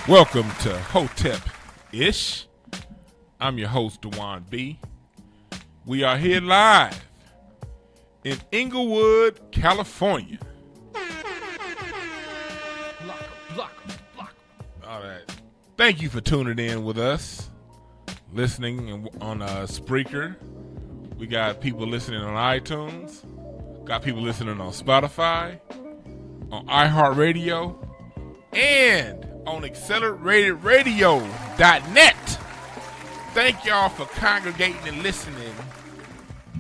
Welcome to Hotep-ish. I'm your host, Dewan B. We are here live in Inglewood, California. Block 'em. All right. Thank you for tuning in with us, listening on Spreaker. We got people listening on iTunes, got people listening on Spotify, on iHeartRadio, and on AccelerateRadioRadio.net. Thank y'all for congregating and listening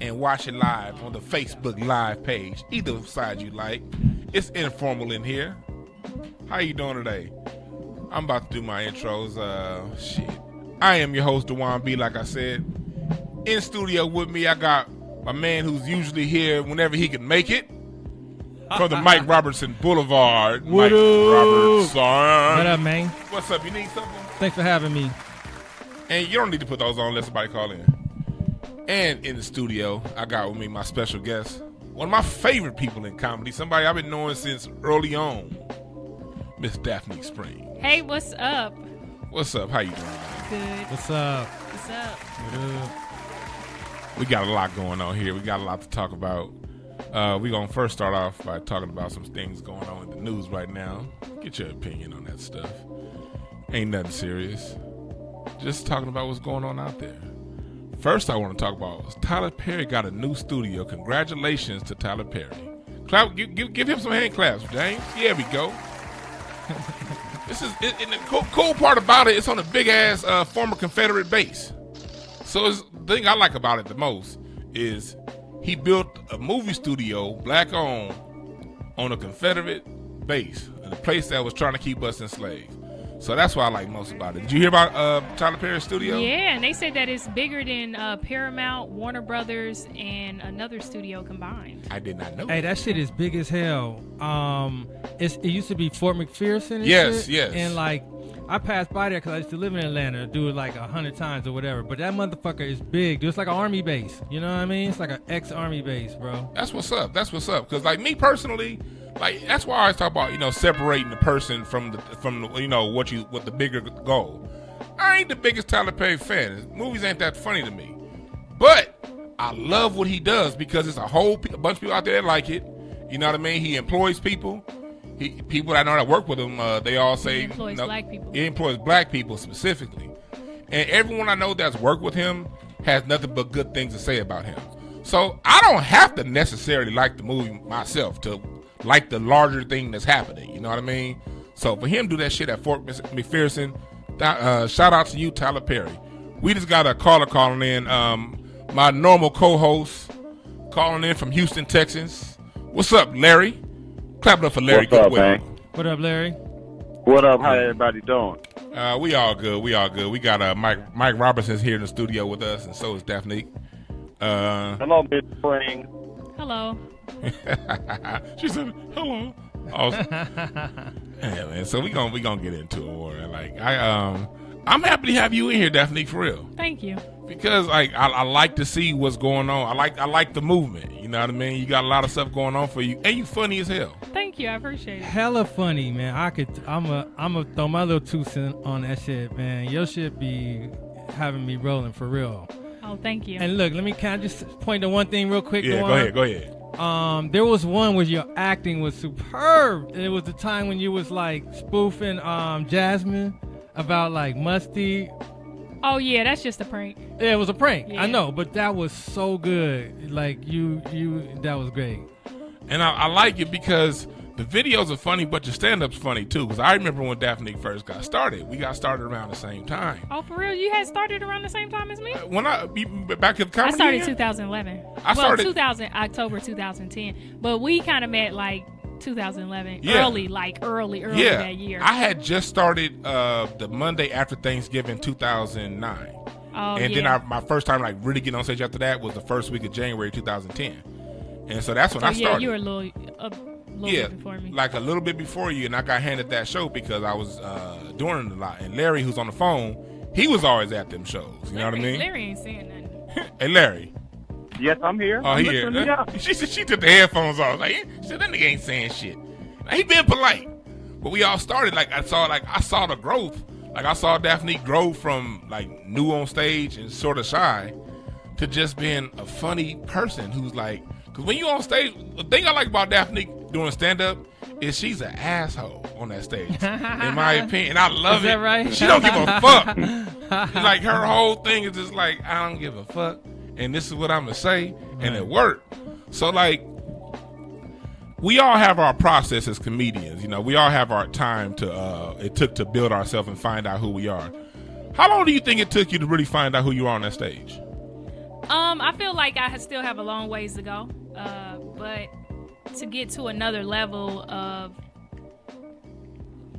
and watching live on the Facebook Live page. Either side you like. It's informal in here. How you doing today? I'm about to do my intros. I am your host, Dewan B, like I said. In studio with me, I got my man who's usually here whenever he can make it. From the Mike Robertson Boulevard. What Mike up? Robertson. What up, man? What's up? You need something? Thanks for having me. And you don't need to put those on unless somebody call in. And in the studio, I got with me my special guest, one of my favorite people in comedy, somebody I've been knowing since early on, Miss Daphnique Springs. Hey, what's up? What's up? How you doing, man? Good. What's up? What's up? What up? We got a lot going on here. We got a lot to talk about. We're going to first start off by talking about some things going on in the news right now. Get your opinion on that stuff. Ain't nothing serious. Just talking about what's going on out there. First I want to talk about is Tyler Perry got a new studio. Congratulations to Tyler Perry. Clap, give him some hand claps, James. Yeah, we go. This is and the cool part about it. It's on a big ass former Confederate base. So the thing I like about it the most is he built a movie studio, black owned, on a Confederate base, in a place that was trying to keep us enslaved. So that's what I like most about it. Did you hear about Tyler Perry's studio? Yeah, and they said that it's bigger than Paramount, Warner Brothers, and another studio combined. I did not know. Hey, that shit is big as hell. It used to be Fort McPherson. And yes, shit. Yes. And like, I passed by there because I used to live in Atlanta, do it like 100 times or whatever. But that motherfucker is big. It's like an army base. You know what I mean? It's like an ex-army base, bro. That's what's up. Because like me personally, like that's why I always talk about separating the person from the what the bigger goal. I ain't the biggest Tyler Perry fan. His movies ain't that funny to me, but I love what he does because it's a bunch of people out there that like it. You know what I mean? He employs people. People that know that work with him, they all say he employs black people. He employs black people specifically, and everyone I know that's worked with him has nothing but good things to say about him. So I don't have to necessarily like the movie myself to like the larger thing that's happening. You know what I mean? So for him to do that shit at Fort McPherson, shout out to you, Tyler Perry. We just got a caller calling in. My normal co-host calling in from Houston, Texas. What's up, Larry? Clap it up for Larry. What's up, man? What up, Larry? What up? How everybody doing? We all good. We got Mike Robertson's here in the studio with us, and so is Daphnique. Hello, Miss Spring. Hello. She said hello. Yeah, man. So we gonna get into it more. Like I'm happy to have you in here, Daphnique, for real. Thank you. Because like I like to see what's going on. I like the movement. You know what I mean? You got a lot of stuff going on for you, and you funny as hell. Thank you. I appreciate it. Hella funny, man. I'm a throw my little 2 cents on that shit, man. Your shit be having me rolling for real. Oh, thank you. And look, can I just point to one thing real quick? Yeah, go ahead. There was one where your acting was superb. It was the time when you was like spoofing Jasmine about like Musty. Oh yeah, that's just a prank. Yeah, it was a prank. Yeah. I know, but that was so good. Like that was great. And I like it because the videos are funny, but your stand-up's funny too. Because I remember when Daphnique first got started. We got started around the same time. Oh, for real? You had started around the same time as me? Back at the comedy. I started 2011. October 2010. But we kind of met like 2011, early that year. I had just started the Monday after Thanksgiving 2009. Oh, and then my first time like really getting on stage after that was the first week of January 2010. And so that's when I started. Yeah, you were a little bit before me. Like a little bit before you, and I got handed that show because I was doing it a lot. And Larry, who's on the phone, he was always at them shows. You know what I mean? Larry ain't saying nothing. Hey, Larry. Yes, I'm here. Oh, he here. She took the headphones off. Like, she said, that nigga ain't saying shit. Now, he being polite. But we all started I saw the growth. Like I saw Daphnique grow from like new on stage and sort of shy to just being a funny person who's like, because when you on stage, the thing I like about Daphnique doing stand up is she's an asshole on that stage, in my opinion. And I love it. Right? She don't give a fuck. Like her whole thing is just like, I don't give a fuck, and this is what I'm gonna say, and it worked. So like, we all have our process as comedians. You know, we all have our time it took to build ourselves and find out who we are. How long do you think it took you to really find out who you are on that stage? I feel like I still have a long ways to go, but to get to another level of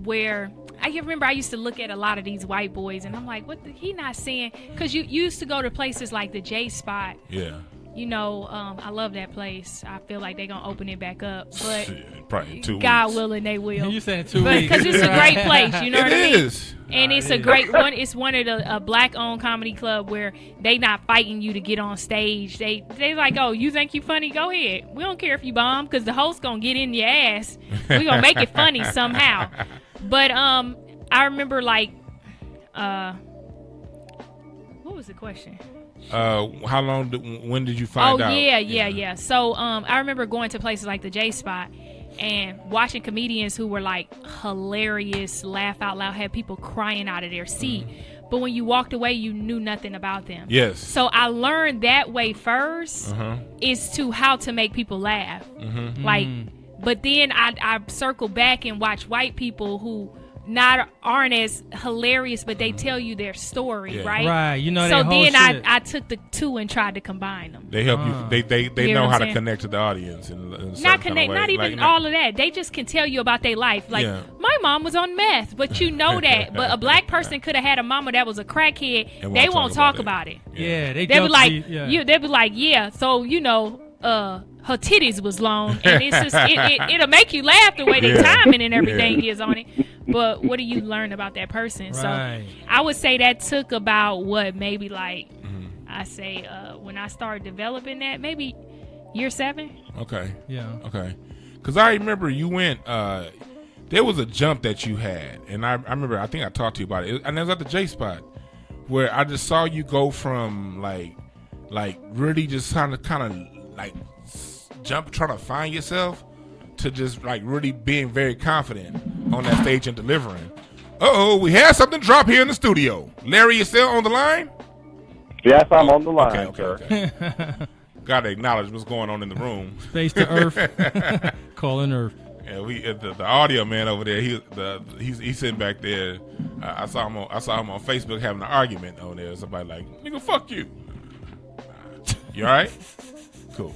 where I remember I used to look at a lot of these white boys and I'm like, he not saying? Because you used to go to places like the J Spot. Yeah. You know, I love that place. I feel like they're going to open it back up. But shit, probably 2 God weeks. willing, they will. You saying 2 weeks. Because it's a great place, you know what I mean? It is. And it's a great one. It's one of a black-owned comedy club where they not fighting you to get on stage. They like, oh, you think you funny? Go ahead. We don't care if you bomb because the host going to get in your ass. We going to make it funny somehow. But I remember like, what was the question? How long? When did you find out? Oh yeah. So I remember going to places like the J Spot and watching comedians who were like hilarious, laugh out loud, had people crying out of their seat. But when you walked away, you knew nothing about them. Yes. So I learned that way first is to how to make people laugh. Like, but then I circle back and watch white people who aren't as hilarious, but they tell you their story, right? Right. You know. So then shit. I took the two and tried to combine them. They help you. They You know know how what to I'm connect to the audience and Not connect, not even all of that. They just can tell you about their life. Like my mom was on meth, but you know that. But a black person could have had a mama that was a crackhead. They won't talk about it. Yeah, they'd be like, they'd be like, yeah. So you know, her titties was long, and it's just it'll make you laugh the way the timing and everything is on it. But what do you learn about that person? Right. So I would say that took about maybe like I say when I started developing that, maybe year 7. Okay. Yeah. Okay. Because I remember you went. There was a jump that you had, and I remember. I think I talked to you about it, and it was at the J Spot where I just saw you go from like really just kind of like jump, trying to find yourself, to just like really being very confident on that stage and delivering. We had something drop here in the studio. Larry, you still on the line? Yes, I'm on the line. Okay. Gotta acknowledge what's going on in the room. Space to Earth. Calling Earth. Yeah, the audio man over there. He's sitting back there. I saw him on Facebook having an argument on there. Somebody like, nigga, fuck you. You all right? Cool.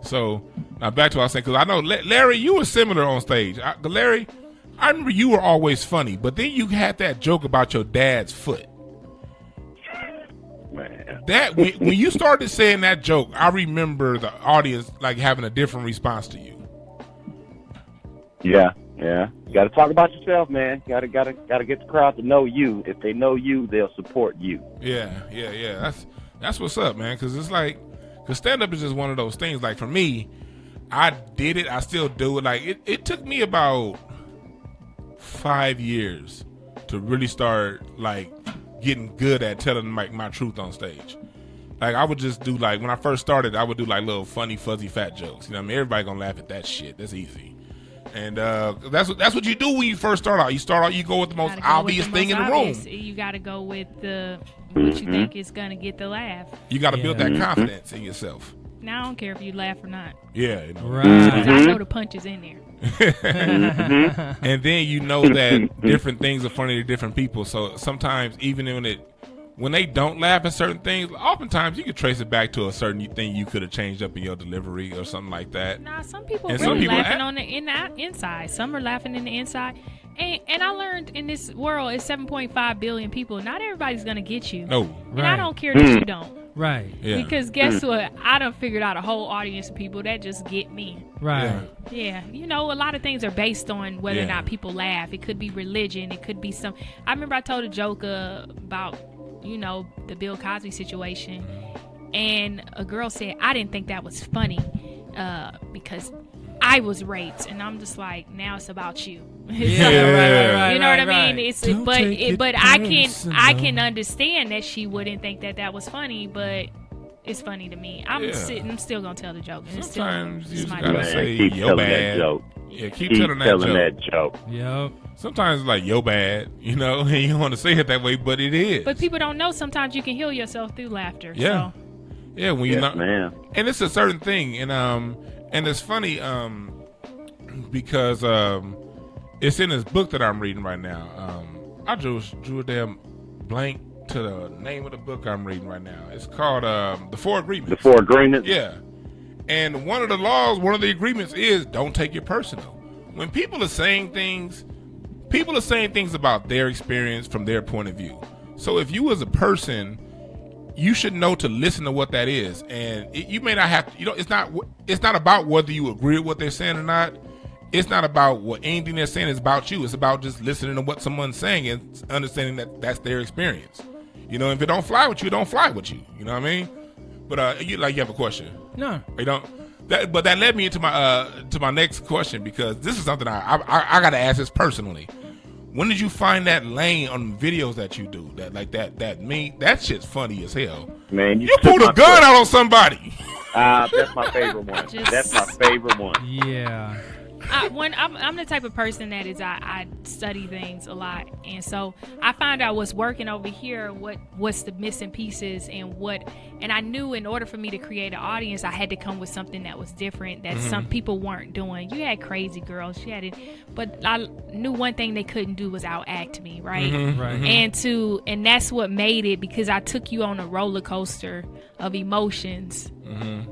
So now back to what I was saying, because I know Larry, you were similar on stage. Larry, I remember you were always funny, but then you had that joke about your dad's foot. Man, that when you started saying that joke, I remember the audience like having a different response to you. Yeah. You got to talk about yourself, man. Got to get the crowd to know you. If they know you, they'll support you. Yeah. That's what's up, man. Because it's like, because stand up is just one of those things. Like for me, I did it. I still do it. Like it took me about 5 years to really start like getting good at telling my truth on stage. Like I would just do like, when I first started, I would do like little funny fuzzy fat jokes. You know what I mean? Everybody gonna laugh at that shit. That's easy. And that's what you do when you first start out. You go with the most obvious thing in the room. You got to go with what you think is gonna get the laugh. You got to build that confidence in yourself. Now I don't care if you laugh or not. Yeah, you know. Right. I know the punch is in there. And then you know that different things are funny to different people. So sometimes even when they don't laugh at certain things, oftentimes you can trace it back to a certain thing you could have changed up in your delivery or something like that. Nah, some people are really laughing on the inside. Some are laughing in the inside. And I learned in this world, it's 7.5 billion people. Not everybody's going to get you. No. And I don't care that you don't. Right. Yeah. Because guess what? I done figured out a whole audience of people that just get me. Right. Yeah. You know, a lot of things are based on whether or not people laugh. It could be religion. It could be some. I remember I told a joke about, you know, the Bill Cosby situation. And a girl said, I didn't think that was funny because I was raped, and I'm just like, now it's about you. Right. You know what I mean? Right. It's Don't take it but I personal. can understand that she wouldn't think that was funny, but it's funny to me. I'm still gonna tell the joke. And it's Sometimes you still, just it's my gotta joke. say keep yo telling bad. that joke. Yeah, keep telling that joke. Yep. Sometimes it's like yo bad, you know, and you don't want to say it that way, but it is. But people don't know. Sometimes you can heal yourself through laughter. Yeah. So. Yeah, when you're Yes, not, ma'am. and it's a certain thing, and it's funny, because it's in this book that I'm reading right now. I drew a damn blank to the name of the book I'm reading right now. It's called The Four Agreements. The Four Agreements. Yeah, and one of the agreements is don't take it personal. When people are saying things about their experience from their point of view. So if you as a person, you should know to listen to what that is, and you may not have to, it's not about whether you agree with what they're saying or not. It's not about what anything they're saying is about you. It's about just listening to what someone's saying and understanding that that's their experience. You know, if it don't fly with you, it don't fly with you. You know what I mean? But you have a question? No. You don't. But that led me into my next question, because this is something I got to ask this personally. When did you find that lane on videos that you do? That shit's funny as hell. Man, You pulled a gun out on somebody. That's my favorite one. That's my favorite one. Yeah. I'm the type of person that is I study things a lot, and so I find out what's working over here, what's the missing pieces, and I knew in order for me to create an audience, I had to come with something that was different that some people weren't doing. You had crazy girls, you had it, but I knew one thing they couldn't do was outact me, right? Right. And that's what made it, because I took you on a roller coaster of emotions.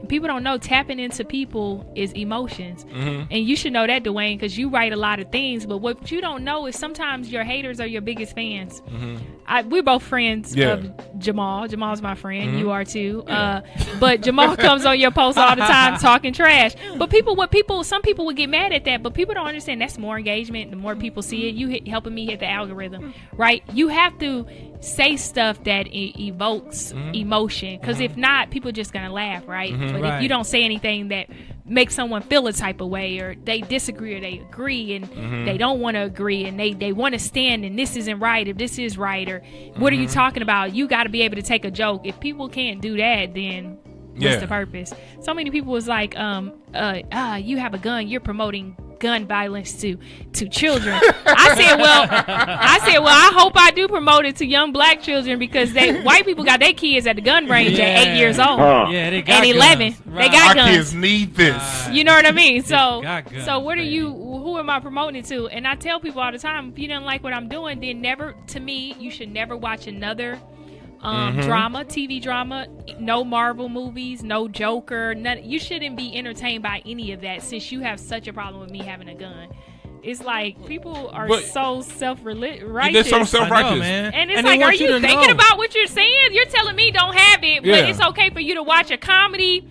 People don't know tapping into people is emotions, and you should know that, Dwayne, because you write a lot of things. But what you don't know is sometimes your haters are your biggest fans. We're both friends of Jamal. Jamal's my friend. You are too. But Jamal comes on your posts all the time talking trash. But some people would get mad at that. But people don't understand that's more engagement. The more people see it, you helping me hit the algorithm, right? You have to say stuff that evokes emotion, because if not, people just gonna laugh, right? But if you don't say anything that makes someone feel a type of way, or they disagree or they agree and they don't want to agree, and they want to stand and this isn't right, if this is right, or what are you talking about? You got to be able to take a joke. If people can't do that, then what's the purpose? So many people was like, you have a gun, you're promoting gun violence to children. I said, well, I hope I do promote it to young black children, because white people got their kids at the gun range at 8 years old. Yeah, they got and 11. guns. They got Our guns. kids need this. You know what I mean? So got guns, what are baby. who am I promoting it to? And I tell people all the time, if you don't like what I'm doing, then you should never watch another TV drama, no Marvel movies, no Joker, none. You shouldn't be entertained by any of that, since you have such a problem with me having a gun. It's like people are so self-righteous. They're so self-righteous, I know, man. And it's they like, are want you to thinking know. about what you're saying? You're telling me don't have it, but it's okay for you to watch a comedy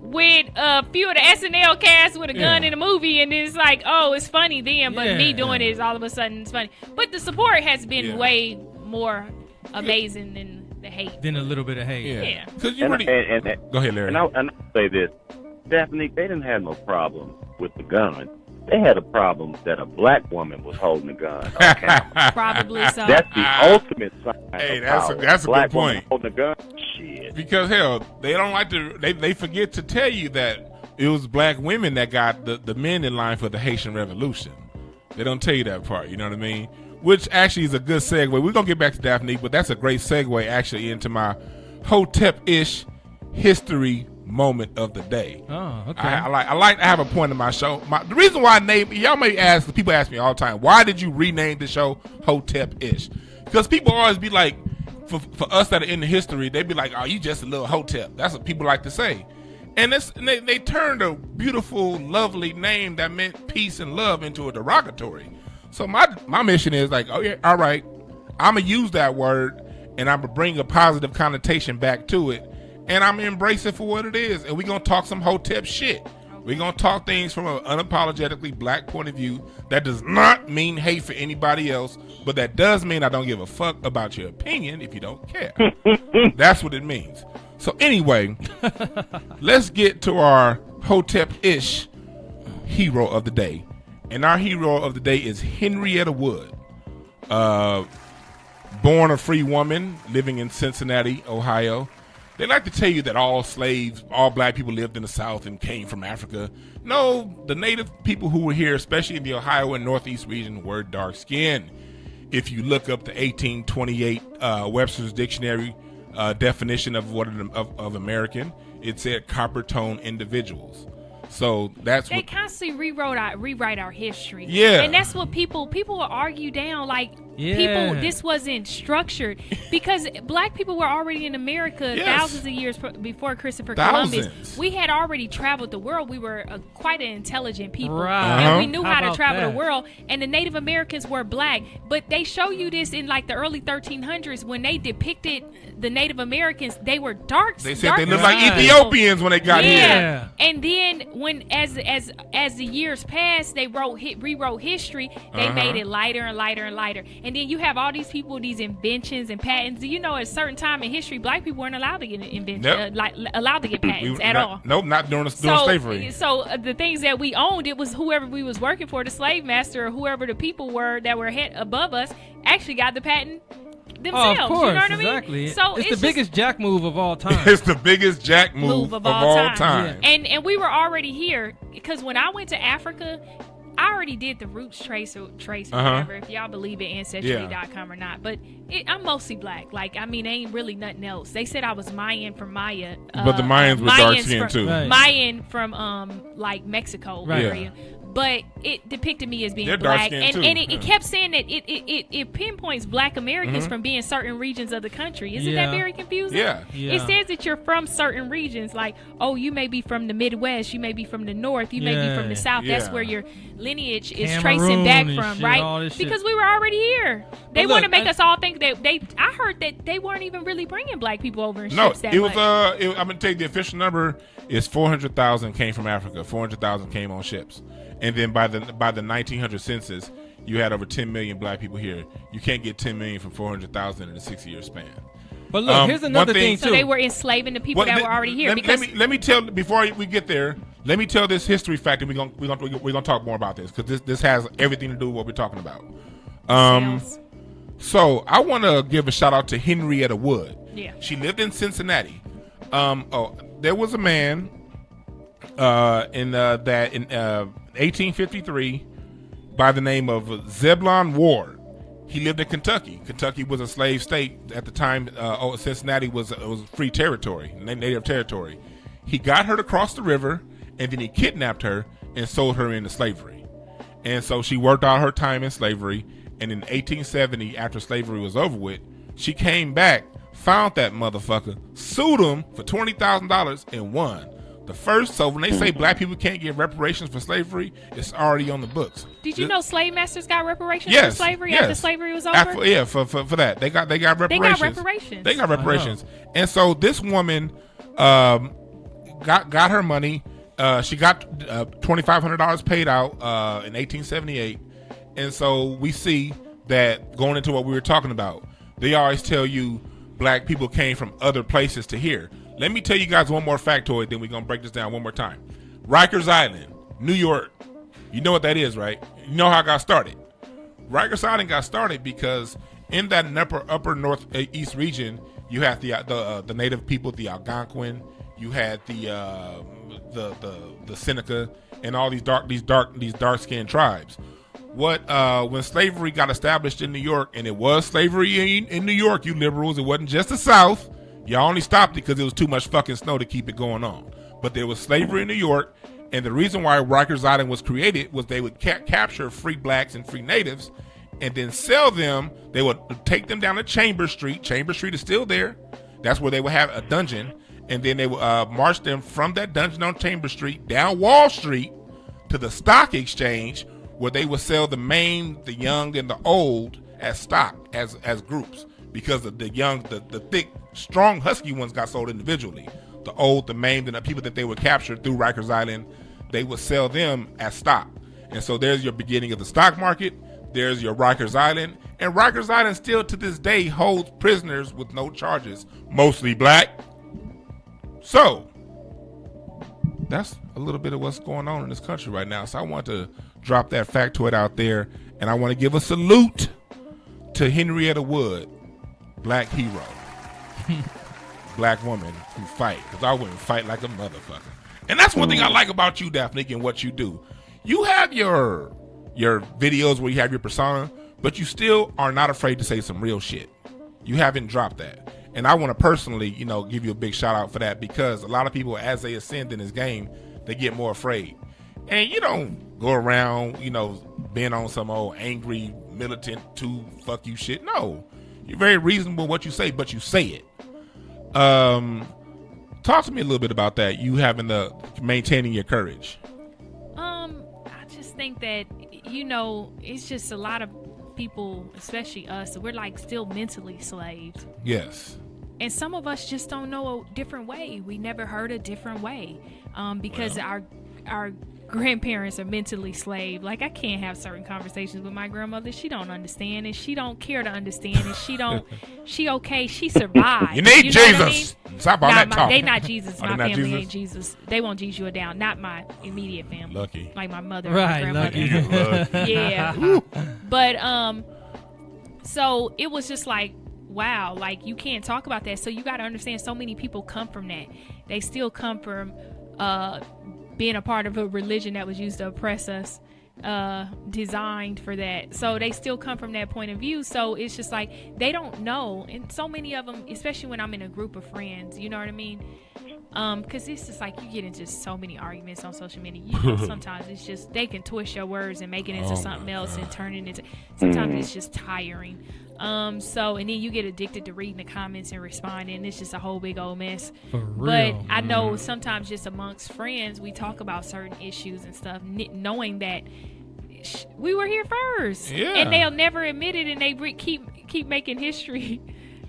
with a few of the SNL cast with a gun in a movie, and it's like, oh, it's funny then, but me doing it is all of a sudden it's funny. But the support has been way more amazing than the hate. Then a little bit of hate. Yeah. Because you And go ahead, Larry. And I'll say this, Daphnique, they didn't have no problem with the gun. They had a problem that a black woman was holding a gun on camera. Probably so. That's the ultimate sign Hey, of that's power. a Black good point. woman holding a gun, shit. Because hell, they don't like to. They forget to tell you that it was black women that got the men in line for the Haitian Revolution. They don't tell you that part. You know what I mean? Which actually is a good segue. We're gonna get back to Daphnique, but that's a great segue actually into my Hotep-ish history moment of the day. Oh, okay. I like to have a point in my show. The reason why I name, y'all may ask, people ask me all the time, why did you rename the show Hotep-ish? Because people always be like, for us that are in the history, they be like, oh, you just a little Hotep. That's what people like to say. And they turned a beautiful, lovely name that meant peace and love into a derogatory. So my mission is like, oh yeah, all right, I'm going to use that word and I'm going to bring a positive connotation back to it. And I'm going to embrace it for what it is. And we're going to talk some Hotep shit. We're going to talk things from an unapologetically black point of view. That does not mean hate for anybody else, but that does mean I don't give a fuck about your opinion if you don't care. That's what it means. So anyway, let's get to our Hotep-ish hero of the day. And our hero of the day is Henrietta Wood. Born a free woman, living in Cincinnati, Ohio. They like to tell you that all slaves, all black people lived in the South and came from Africa. No, the native people who were here, especially in the Ohio and Northeast region, were dark-skinned. If you look up the 1828 Webster's Dictionary definition of of American, it said copper-toned individuals. So that's they what constantly rewrite our history. Yeah, and that's what people will argue down. Like Yeah. this wasn't structured because black people were already in America Yes. thousands of years before Christopher Thousands. Columbus. We had already traveled the world. We were quite an intelligent people, Right. and we knew How how to about travel that? the world. And the Native Americans were black, but they show you this in like the early 1300s when they depicted the Native Americans. They were dark. they said. They looked Right. like Ethiopians when they got here. Yeah. And then when as the years passed, they rewrote history. They made it lighter and lighter and lighter. And then you have all these people, these inventions and patents. You know, at a certain time in history, black people weren't allowed to get inventions, Nope. allowed to get patents at all. Nope, not during slavery. So the things that we owned, it was whoever we was working for, the slave master or whoever the people were that were head above us, actually got the patent themselves. Oh, of course, you know what exactly. I mean? So it's the just biggest jack move of all time. It's the biggest jack move of all time. And we were already here because when I went to Africa, I already did the roots trace or whatever, if y'all believe in Ancestry.com or not. But I'm mostly black. Like, I mean, ain't really nothing else. They said I was Mayan from Maya. But the Mayans were dark skinned too. Right. Mayan from like Mexico Right. area. But it depicted me as being They're black, dark-skinned and too. it kept saying that it pinpoints black Americans from being certain regions of the country. Isn't Yeah. that very confusing? Yeah. Yeah. It says that you're from certain regions, like, oh, you may be from the Midwest, you may be from the North, you may be from the South. That's Yeah. where your lineage is Cameroon tracing back and from, shit, all right? this shit. Because we were already here. They But want to look, make us all think that I heard that they weren't even really bringing black people over in No, ships that it was. much. I'm gonna tell you the official number is 400,000 came from Africa. 400,000 came on ships, and then by the 1900 census, you had over 10 million black people here. You can't get 10 million from 400,000 in a 6-year span. But look, here's another one thing- thing too. So they were enslaving the people that were already here. Let me tell before we get there. Let me tell this history fact, and we're gonna talk more about this because this has everything to do with what we're talking about. Sales. So I want to give a shout out to Henrietta Wood. Yeah. She lived in Cincinnati. There was a man in 1853 by the name of Zebulon Ward. He lived in Kentucky. Kentucky was a slave state at the time. Cincinnati was free territory, native territory. He got her to cross the river, and then he kidnapped her and sold her into slavery. And so she worked out her time in slavery. And in 1870, after slavery was over with, she came back, found that motherfucker, sued him for $20,000 and won. The first, so when they say black people can't get reparations for slavery, it's already on the books. Did you know slave masters got reparations Yes, for slavery yes. after slavery was over? For that. They got reparations. They got reparations. They got reparations. And so this woman got her money. She got $2,500 paid out in 1878. And so we see that going into what we were talking about, they always tell you black people came from other places to here. Let me tell you guys one more factoid, then we're going to break this down one more time. Rikers Island, New York. You know what that is, right? You know how it got started. Rikers Island got started because in that upper northeast region, you had the native people, the Algonquin. You had the Seneca, and all these dark skinned tribes. When slavery got established in New York, and it was slavery in New York, you liberals, it wasn't just the South. Y'all only stopped it because it was too much fucking snow to keep it going on. But there was slavery in New York, and the reason why Rikers Island was created was they would capture free blacks and free natives and then sell them. They would take them down to Chambers Street. Chambers Street is still there. That's where they would have a dungeon. And then they would march them from that dungeon on Chambers Street down Wall Street to the stock exchange, where they would sell the maimed, the young, and the old as stock, as groups. Because the young, the thick, strong, husky ones got sold individually. The old, the maimed, and the people that they would capture through Rikers Island, they would sell them as stock. And so there's your beginning of the stock market. There's your Rikers Island. And Rikers Island still to this day holds prisoners with no charges, mostly black. So, that's a little bit of what's going on in this country right now. So I want to drop that factoid out there, and I want to give a salute to Henrietta Wood, black hero, black woman who fight, because I wouldn't fight like a motherfucker. And that's one thing I like about you, Daphnique, and what you do. You have your videos where you have your persona, but you still are not afraid to say some real shit. You haven't dropped that. And I want to personally, give you a big shout out for that, because a lot of people, as they ascend in this game, they get more afraid. And you don't go around, being on some old angry, militant, fuck you shit. No. You're very reasonable in what you say, but you say it. Talk to me a little bit about that. You having maintaining your courage. I just think that, it's just a lot of people, especially us, we're like still mentally slaves. Yes. And some of us just don't know a different way. We never heard a different way. Because our grandparents are mentally slave. Like, I can't have certain conversations with my grandmother. She don't understand, and she don't care to understand, and she okay. She survived. You need Jesus. I mean? Stop all that talk. They not Jesus. Are My they not family Jesus? ain't Jesus. They want Jesus you down. Not my immediate family. Lucky. Like my mother, Right, and my lucky. grandmother. Yeah. But so it was just like, wow, like you can't talk about that. So you got to understand, so many people come from that. They still come from being a part of a religion that was used to oppress us, designed for that. So they still come from that point of view. So it's just like they don't know. And so many of them, especially when I'm in a group of friends, you know what I mean? Because it's just like you get into so many arguments on social media. Sometimes it's just they can twist your words and make it into something else and turn it into. Sometimes it's just tiring. And then you get addicted to reading the comments and responding, and it's just a whole big old mess. For real. But I know sometimes just amongst friends, we talk about certain issues and stuff, knowing that we were here first. Yeah. And they'll never admit it, and they keep making history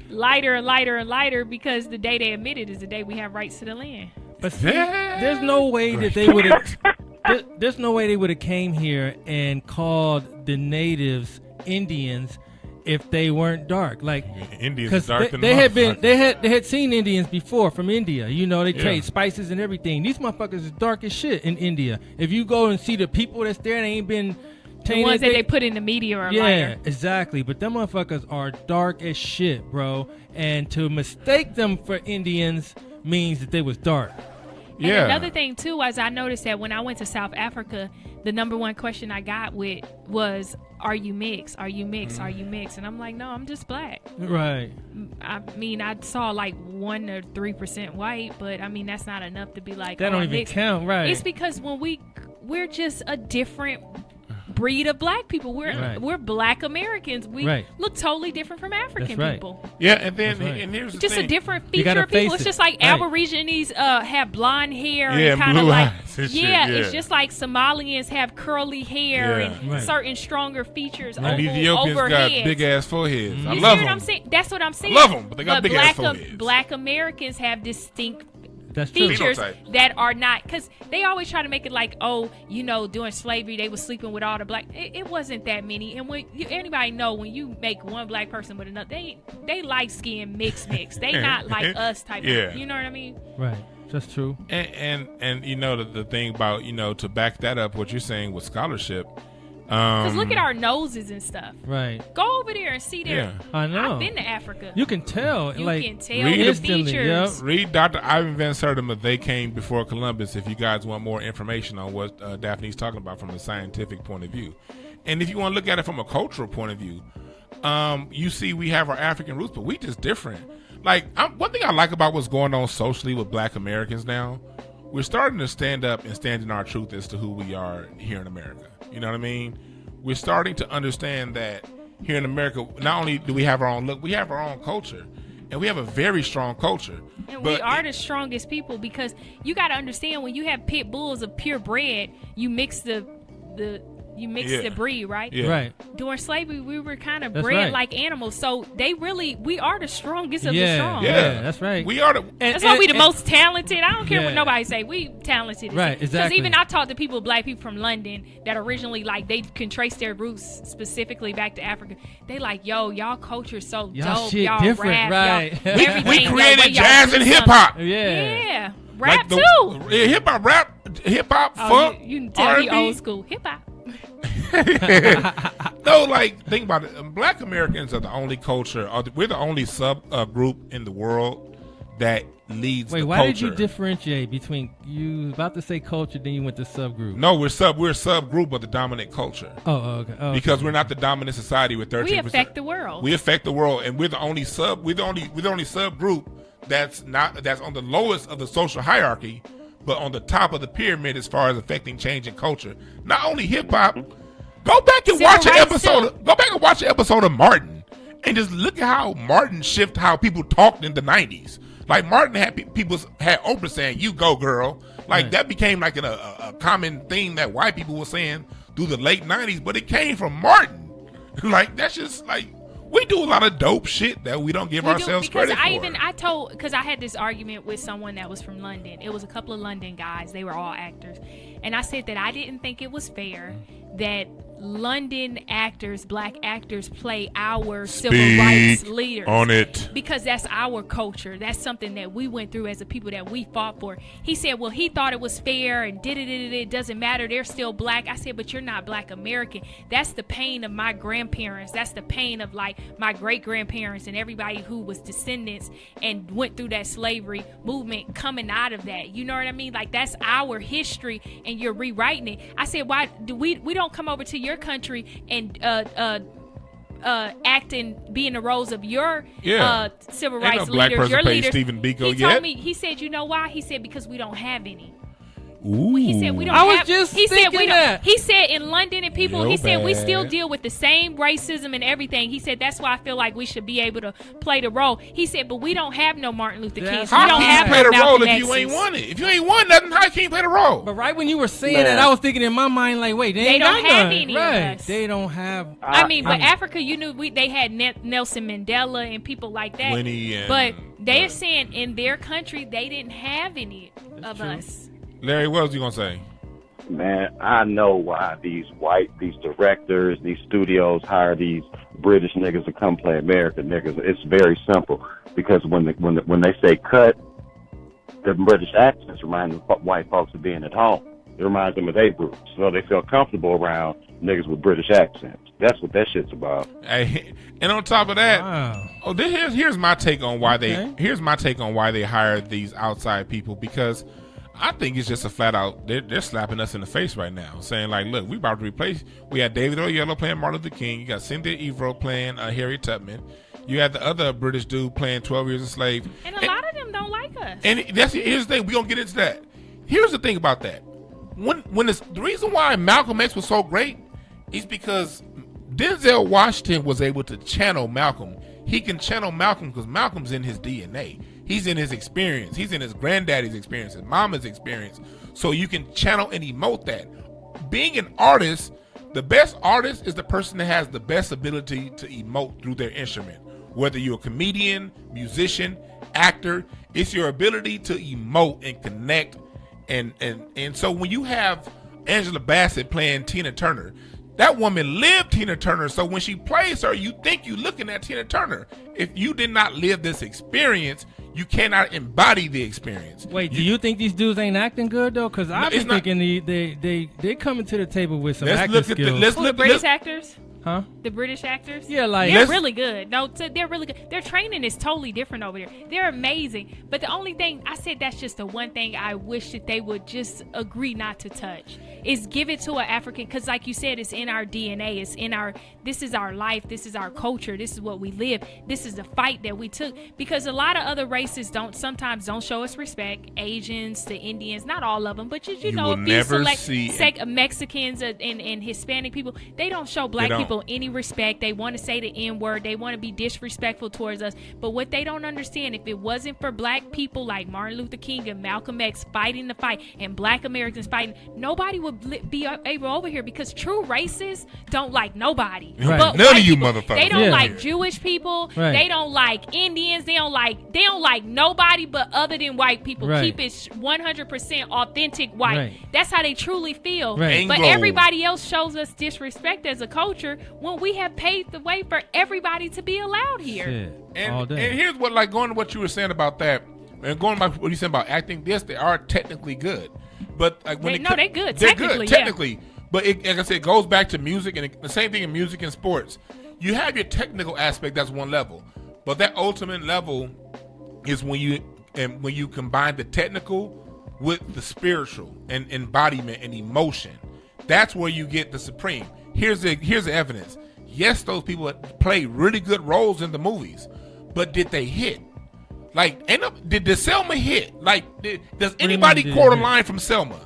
lighter and lighter and lighter, because the day they admit it is the day we have rights to the land. But see, there's no way that they would have. There's no way they would have came here and called the natives Indians if they weren't dark. Like, Indians dark than they had seen Indians before from India. They trade Yeah. spices and everything. These motherfuckers is dark as shit in India. If you go and see the people that's there, they ain't been The ones that they put in the media are lighter. Exactly. But them motherfuckers are dark as shit, bro. And to mistake them for Indians means that they was dark. And another thing too, is I noticed that when I went to South Africa, the number one question I got was, "Are you mixed? Are you mixed? Are you mixed?" And I'm like, "No, I'm just black." Right. I mean, I saw like 1 or 3% white, but I mean that's not enough to be like, That don't I'm even mixed. count, right? It's because when we're just a different breed of black people. We're black Americans. We look totally different from African people. Yeah, and then and here's the just thing. a different feature of people. It's just like Aborigines have blonde hair and kind of blue like eyes and shit, yeah. It's just like Somalians have curly hair and certain stronger features. And Ethiopians got heads. big ass foreheads. I You love see what them. I'm saying? That's what I'm saying. I love them, but they got big ass foreheads. Black Americans have distinct That's true. features Phenotype. that are not, because they always try to make it like, during slavery they was sleeping with all the black. It wasn't that many. And when anybody know, when you make one black person with another, they light skin mix. They not like us type of, you know what I mean? Right. That's true. And the thing about, to back that up, what you're saying with scholarship. Because look at our noses and stuff. Right. Go over there and see their. Yeah. I know. I've been to Africa. You can tell. You like, can tell read the instantly, features. Read Dr. Ivan Van Sertima of They Came Before Columbus if you guys want more information on what Daphne's talking about from a scientific point of view. And if you want to look at it from a cultural point of view, you see we have our African roots, but we just different. Like, one thing I like about what's going on socially with black Americans now, we're starting to stand up and stand in our truth as to who we are here in America. You know what I mean? We're starting to understand that here in America, not only do we have our own look, we have our own culture. And we have a very strong culture. And we are the strongest people, because you got to understand, when you have pit bulls of purebred, you mix the breed, right? Yeah. Right. During slavery, we were kind of That's bred right. like animals. So we are the strongest of the strong. Yeah, that's right. We are the... That's why we the most talented. I don't care what Yeah. nobody say. We talented. Right, Because exactly. even I talked to people, black people from London, that originally, like, they can trace their roots specifically back to Africa. They like, y'all culture's so Y'all dope. shit y'all different, rap, right. y'all, everything. We the way created y'all jazz do and something. hip-hop. Yeah. Yeah. Rap like too. Hip hop, rap, hip hop, funk, You can tell me R&B. old school hip hop. No, like think about it. Black Americans are the only culture. We're the only sub group in the world that leads. Wait, the why culture. did you differentiate between you was about to say culture, then you went to subgroup? No, we're a sub group of the dominant culture. Okay. Because we're not the dominant society with 13%. We affect the world. We affect the world, and we're the only subgroup that's on the lowest of the social hierarchy, but on the top of the pyramid as far as affecting change in culture. Not only hip hop. Go back and watch an episode. Go back and watch an episode of Martin, and just look at how Martin shifted how people talked in the '90s. Like Martin had people had Oprah saying "You go, girl." Like that became like a common thing that white people were saying through the late '90s, but it came from Martin. Like that's just like we do a lot of dope shit that we don't give ourselves credit for. Because I had this argument with someone that was from London. It was a couple of London guys. They were all actors, and I said that I didn't think it was fair that London actors, black actors, play our civil rights leaders on it because that's our culture. That's something that we went through as a people that we fought for. He said, well, he thought it was fair and it doesn't matter. They're still black. I said, but you're not black American. That's the pain of my grandparents. That's the pain of like my great grandparents and everybody who was descendants and went through that slavery movement coming out of that. You know what I mean? Like that's our history and you're rewriting it. I said, why do we don't come over to your country and act and be in the roles of your civil rights leaders, your leaders. Stephen Biko he told me, he said, you know why? He said, because we don't have any. Ooh. He said we don't I was have, just he said thinking we don't, that. He said in London and people, Yo, he said we bad. still deal with the same racism and everything. He said that's why I feel like we should be able to play the role. He said, but we don't have no Martin Luther King. We How don't can have you play no the role Malcolm if you X's. ain't won it? If you ain't won nothing, how can you play the role? But right when you were saying that, I was thinking in my mind, like, wait, they ain't don't got have none. any of right. us. They don't have. I mean, but Africa, you knew they had Nelson Mandela and people like that. Winnie and, but they're saying in their country they didn't have any of us. Larry, what was you gonna say? Man, I know why these directors, these studios hire these British niggas to come play American niggas. It's very simple because when they say cut, the British accents remind the white folks of being at home. It reminds them of their roots, so they feel comfortable around niggas with British accents. That's what that shit's about. Hey, and on top of that, here's my take on why they hired these outside people, because I think it's just a flat out, they're slapping us in the face right now, saying like, look, we about to replace, we had David Oyelowo playing Martin Luther King, you got Cynthia Erivo playing Harriet Tubman, you had the other British dude playing 12 Years a Slave. And a lot of them don't like us. And here's the thing, we're going to get into that. Here's the thing about that. The reason why Malcolm X was so great is because Denzel Washington was able to channel Malcolm. He can channel Malcolm because Malcolm's in his DNA. He's in his experience. He's in his granddaddy's experience, his mama's experience. So you can channel and emote that. Being an artist, the best artist is the person that has the best ability to emote through their instrument. Whether you're a comedian, musician, actor, it's your ability to emote and connect. And so when you have Angela Bassett playing Tina Turner, that woman lived Tina Turner, so when she plays her, you think you're looking at Tina Turner. If you did not live this experience, you cannot embody the experience. Wait, do you think these dudes ain't acting good though? Because I've been thinking they coming to the table with some acting skills. The British actors? Huh? The British actors? Yeah, like they're really good. No, they're really good. Their training is totally different over there. They're amazing. But the only thing I said, that's just the one thing I wish that they would just agree not to touch, is give it to an African, because like you said, it's in our DNA. It's in our, this is our life. This is our culture. This is what we live. This is the fight that we took, because a lot of other races sometimes don't show us respect. Asians, the Indians, not all of them, but you know, a few select Mexicans and Hispanic people, they don't show black people any respect. They want to say the N-word. They want to be disrespectful towards us. But what they don't understand, if it wasn't for black people like Martin Luther King and Malcolm X fighting the fight and black Americans fighting, nobody would be able over here, because true racists don't like nobody. Right. But none of you people, motherfuckers. They don't like Jewish people. Right. They don't like Indians. They don't like nobody but other than white people. Right. Keep it 100% authentic white. Right. That's how they truly feel. Right. But Anglo. everybody else shows us disrespect as a culture when we have paved the way for everybody to be allowed here. Shit. All And day. here's what, like, going to what you were saying about that, and going back to what you said about acting, yes, they are technically good, but like when they're good. They're Technically, good technically. But like I said, it goes back to music, and the same thing in music and sports. You have your technical aspect, that's one level, but that ultimate level is when you combine the technical with the spiritual and embodiment and emotion. That's where you get the supreme. Here's the evidence. Yes, those people play really good roles in the movies, but did they hit? Like, did Selma hit? Like, does anybody quote a line from Selma?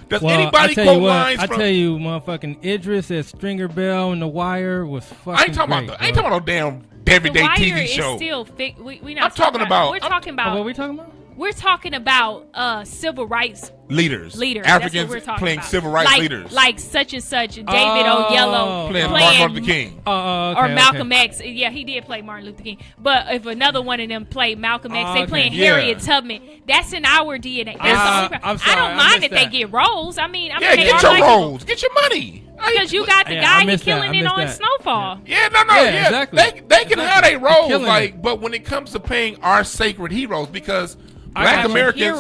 Does anybody quote lines from? I tell you, motherfucking Idris as Stringer Bell in The Wire was fucking I ain't talking about no damn everyday TV show. Still we not I'm talking about. We're talking about. What are we talking about? We're talking about civil rights leaders. Africans that's what we're playing about. civil rights leaders. Like such and such, David Oyelowo playing Martin Luther King. Or Malcolm X. Yeah, he did play Martin Luther King. But if another one of them played Malcolm X, they playing Harriet Tubman. That's in our DNA. That's the only I don't mind that they get roles. I mean, get your roles. Get your money. Because you got the guy he killing it on Snowfall. Yeah, exactly. They can have their roles, but when it comes to playing our sacred heroes, because Black Americans,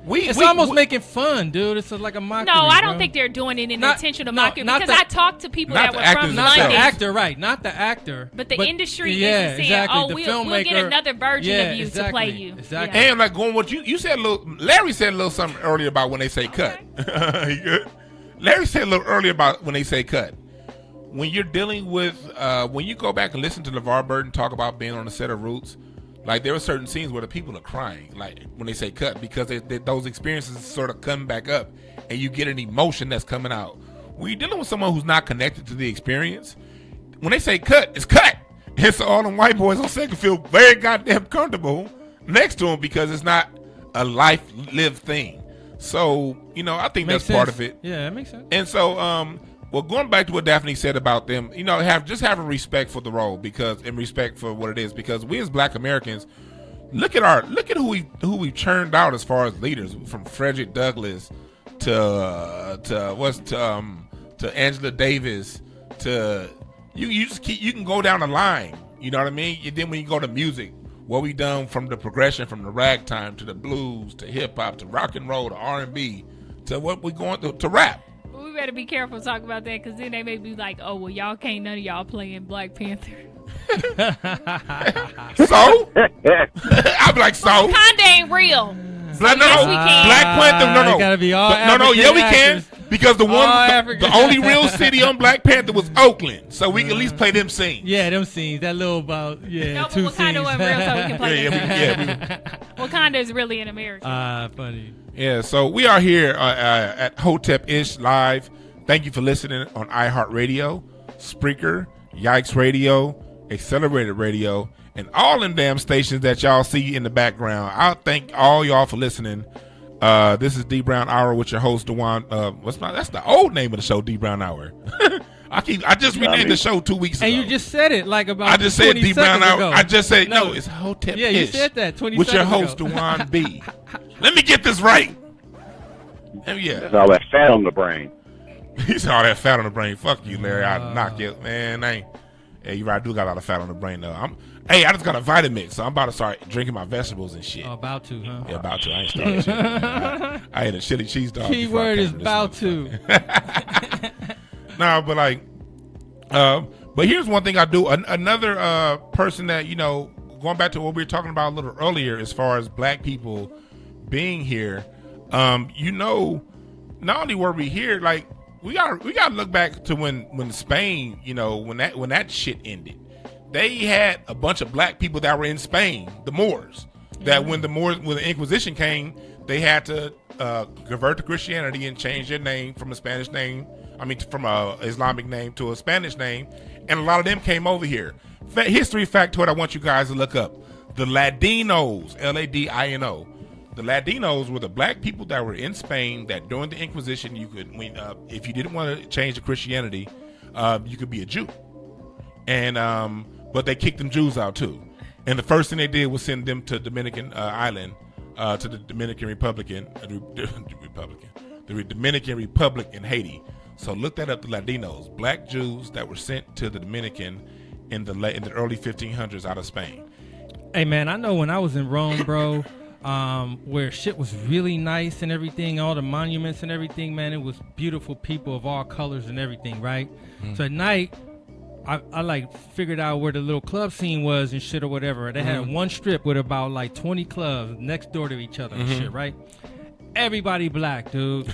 it's almost making fun, dude. It's like a mockery. No, I don't think they're doing it in intentional mockery, because I talked to people that were from London. Not the actor, right? Not the actor. But the industry is saying, exactly. we'll get another version of you to play you. Exactly. And like going what you said Larry said a little something earlier about when they say cut. Larry said a little earlier about when they say cut. When you're dealing with, when you go back and listen to LeVar Burton talk about being on the set of Roots, like there are certain scenes where the people are crying, like when they say cut, because those experiences sort of come back up, and you get an emotion that's coming out. When you're dealing with someone who's not connected to the experience, when they say cut, it's cut. And so all them white boys on set can feel very goddamn comfortable next to them because it's not a life-lived thing. So, I think that's part of it. Yeah, that makes sense. And so, well, going back to what Daphne said about them, have a respect for the role and respect for what it is, because we as Black Americans, look at who we churned out as far as leaders, from Frederick Douglass to Angela Davis to you can go down the line. You know what I mean? And then when you go to music, what we done from the progression from the ragtime to the blues to hip hop to rock and roll to R&B to what we going to rap. We better be careful talking about that, because then they may be like, oh, well, y'all can't none of y'all play in Black Panther. So? I'll be like, so? Wakanda ain't real. Black Panther, no. Gotta be all we actors. can, because the only real city on Black Panther was Oakland, so we can at least play them scenes. Yeah, them scenes. That little about no, two but Wakanda scenes. wasn't real, so we can play them. Wakanda is really in America. Funny. Yeah, so we are here at Hotep-ish Live. Thank you for listening on iHeartRadio, Spreaker, Yikes Radio, Accelerated Radio, and all them damn stations that y'all see in the background. I thank all y'all for listening. This is D Brown Hour with your host, Dewan. That's the old name of the show, D Brown Hour. I just renamed the show 2 weeks ago. And you just said it like about I just said D Brown Hour. Ago. I just said, no, it's Hotep-ish. Yeah, you said that 20 with seconds your host, ago. Dewan B. Let me get this right. Yeah. That's all that fat on the brain. He's all that fat on the brain. Fuck you, Larry. I'd knock you. Man, hey, you right. I do got a lot of fat on the brain, though. I just got a Vitamix, so I'm about to start drinking my vegetables and shit. Oh, about to, huh? Yeah, about to. I ain't started shit. I ate a chili cheese dog. Keyword is about to. No, but but here's one thing I do. Another person that, going back to what we were talking about a little earlier as far as Black people being here, not only were we here, like, we got to look back to when Spain, when that shit ended. They had a bunch of Black people that were in Spain, the Moors. That when the Inquisition came, they had to convert to Christianity and change their name from a Spanish name. From a Islamic name to a Spanish name, and a lot of them came over here. History factoid I want you guys to look up: the Ladinos, Ladino. The Ladinos were the Black people that were in Spain that during the Inquisition, you could, if you didn't want to change to Christianity, you could be a Jew. And but they kicked them Jews out too. And the first thing they did was send them to Dominican Island, to the Dominican Republic, the Dominican Republic in Haiti. So look that up, the Ladinos, Black Jews that were sent to the Dominican in the early 1500s out of Spain. Hey man, I know when I was in Rome, bro, where shit was really nice and everything, all the monuments and everything, man, it was beautiful people of all colors and everything, right? So at night, I like figured out where the little club scene was and shit or whatever. They had one strip with about like 20 clubs next door to each other and shit, right? Everybody black, dude.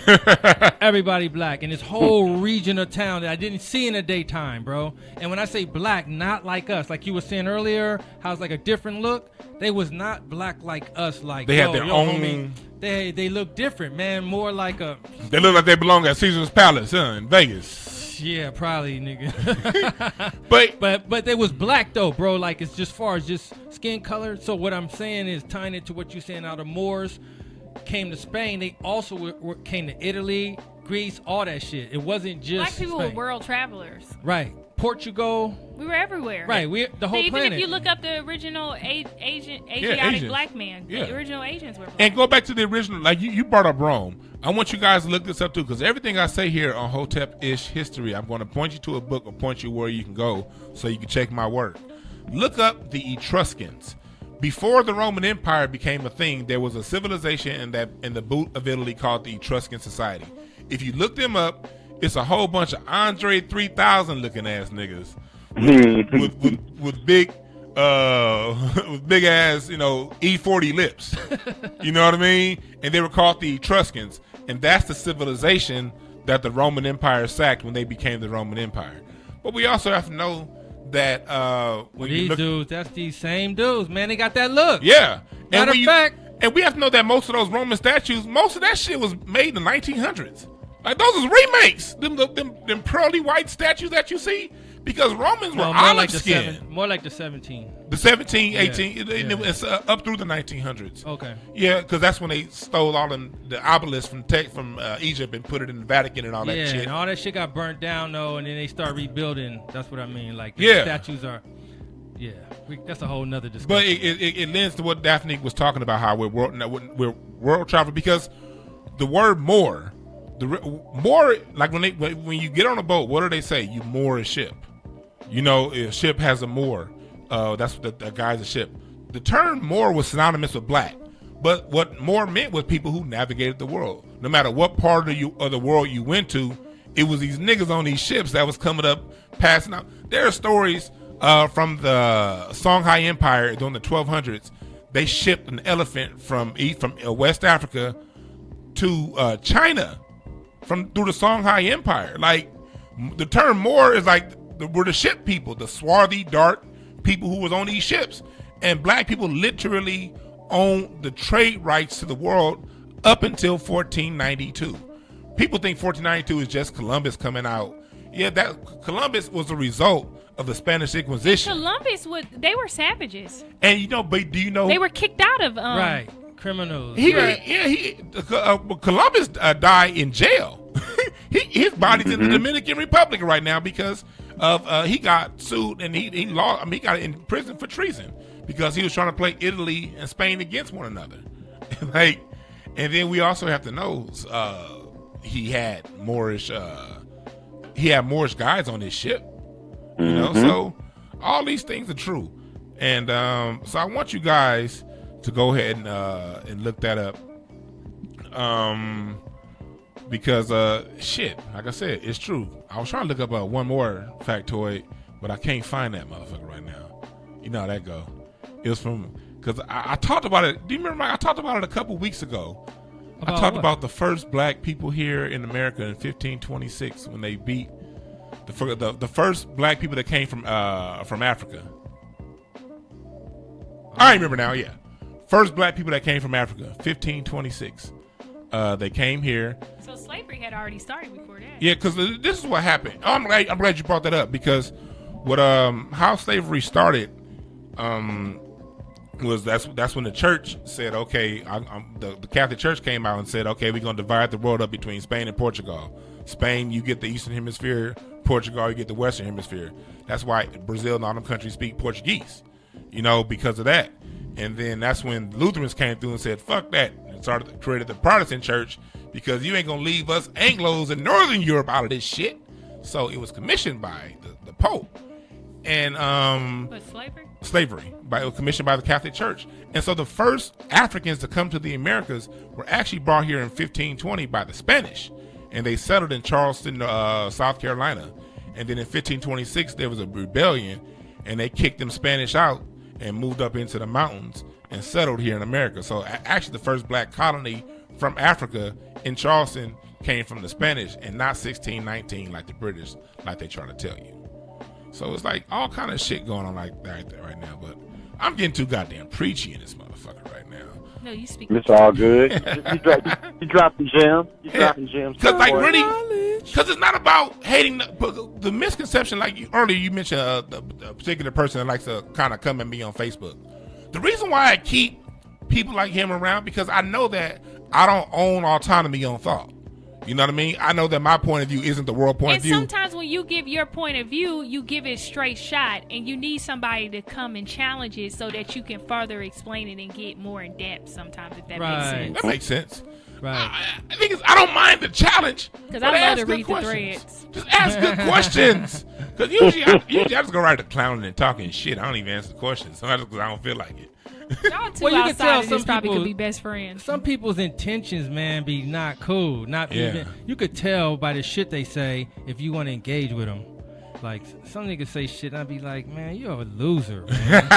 Everybody black in this whole region of town that I didn't see in the daytime, bro. And when I say black, not like us, like you were saying earlier, how it's like a different look. They was not black like us. Like They had their own. Homie, they look different, man. More like a. They look like they belong at Caesar's Palace, in Vegas. Yeah, probably, nigga. But but they was black though, bro. Like it's just far as just skin color. So what I'm saying is tying it to what you're saying. Out the Moors came to Spain. They also came to Italy, Greece, all that shit. It wasn't just Black people Spain. were world travelers. Right. Portugal. We were everywhere. Right. The whole even planet. if you look up the original Asiatic Asians. black man, Yeah. the original Asians were black. And go back to the original, like you brought up Rome. I want you guys to look this up too, because everything I say here on Hotep-ish history, I'm going to point you to a book or point you where you can go so you can check my work. Look up the Etruscans. Before the Roman Empire became a thing, there was a civilization in the boot of Italy called the Etruscan Society. If you look them up, it's a whole bunch of Andre 3000 looking ass niggas with big with big ass, E40 lips. You know what I mean? And they were called the Etruscans, and that's the civilization that the Roman Empire sacked when they became the Roman Empire. But we also have to know that when these you look, dudes, that's these same dudes, man. They got that look. yeah. Matter of fact, and we have to know that most of those Roman statues, most of that shit was made in the 1900s. Like those is remakes. Them pearly white statues that you see, because Romans were olive skin. More like the 17. The 17, 18, Yeah. it's up through the 1900s. Okay. Yeah, because that's when they stole all the obelisks from Egypt and put it in the Vatican and all that Yeah, shit. and all that shit got burnt down though, and then they start rebuilding. That's what I mean. Like the Yeah. statues are. Yeah, that's a whole nother discussion. But it lends to what Daphnique was talking about, how we're world travel, because the word Moor, Moor, like when you get on a boat, what do they say? You moor a ship. A ship has a moor. That's what the guy's a ship. The term Moor was synonymous with black, but what Moor meant was people who navigated the world. No matter what part of the world you went to, it was these niggas on these ships that was coming up, passing out. There are stories from the Songhai Empire during the 1200s. They shipped an elephant from West Africa to China through the Songhai Empire. Like the term Moor is like we're the ship people, the swarthy, dark people who was on these ships, and black people literally owned the trade rights to the world up until 1492. People think 1492 is just Columbus coming out. Yeah, that Columbus was a result of the Spanish Inquisition. Columbus they were savages. And but do you know They were kicked out of right, criminals. Columbus died in jail. His body's in the Dominican Republic right now because of he got sued and he lost. I mean, he got in prison for treason because he was trying to play Italy and Spain against one another. And then we also have to know he had Moorish guys on his ship. So all these things are true. And so I want you guys to go ahead and look that up. Because like I said, it's true. I was trying to look up one more factoid, but I can't find that motherfucker right now. You know how that go. It was because I talked about it. Do you remember? I talked about it a couple weeks ago. I talked about the first black people here in America in 1526 when they beat the first black people that came from Africa. I remember now. Yeah, first black people that came from Africa, 1526. They came here. So slavery had already started before that. Yeah, because this is what happened. I'm glad you brought that up, because what how slavery started was that's when the church said, okay, the Catholic Church came out and said, okay, we're gonna divide the world up between Spain and Portugal. Spain, you get the Eastern Hemisphere. Portugal, you get the Western Hemisphere. That's why Brazil and all them countries speak Portuguese, because of that. And then that's when Lutherans came through and said, fuck that, and created the Protestant church, because you ain't gonna leave us Anglos in Northern Europe out of this shit. So it was commissioned by the Pope. and What, slavery? slavery commissioned by the Catholic Church. And so the first Africans to come to the Americas were actually brought here in 1520 by the Spanish, and they settled in Charleston, South Carolina. And then in 1526 there was a rebellion, and they kicked them Spanish out and moved up into the mountains and settled here in America. So actually the first black colony from Africa in Charleston came from the Spanish, and not 1619 like the British, like they try to tell you. So it's like all kind of shit going on like that right now. But I'm getting too goddamn preachy in this motherfucker right now. No, you speak. It's all good. You dropping gems. You dropping gems. Because like really, because it's not about hating. The misconception, like earlier you mentioned a particular person that likes to kind of come at me on Facebook. The reason why I keep people like him around, because I know that I don't own autonomy on thought. You know what I mean? I know that my point of view isn't the world point of view. And sometimes when you give your point of view, you give it straight shot, and you need somebody to come and challenge it so that you can further explain it and get more in depth sometimes, if that makes sense. That makes sense. Right. I think I don't mind the challenge. Because I love to read the threads. Just ask good questions. Because usually I just go right to clowning and talking shit. I don't even answer the questions. Sometimes because I don't feel like it. Y'all two Well, you can outside tell of this some probably people- could be best friends. Some people's intentions, man, be not cool. Not Yeah. even. You could tell by the shit they say if you want to engage with them. Like some niggas say shit, and I'd be like, man, you're a loser, man.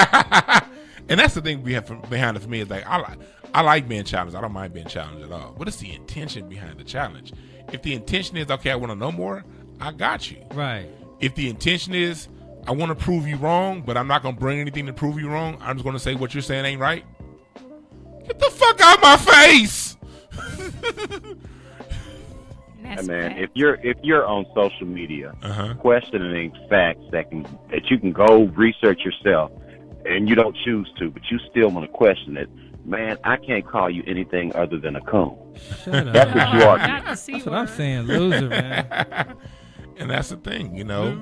And that's the thing behind it for me is like I like being challenged. I don't mind being challenged at all. What is the intention behind the challenge? If the intention is, okay, I want to know more, I got you. Right. If the intention is, I want to prove you wrong, but I'm not going to bring anything to prove you wrong, I'm just going to say what you're saying ain't right, get the fuck out of my face. That's Man, bad. if you're on social media questioning facts that you can go research yourself, and you don't choose to, but you still want to question it, man, I can't call you anything other than a coon. Shut up. That's what you are. Not the C That's what I'm word. saying, loser, man. And that's the thing, you know.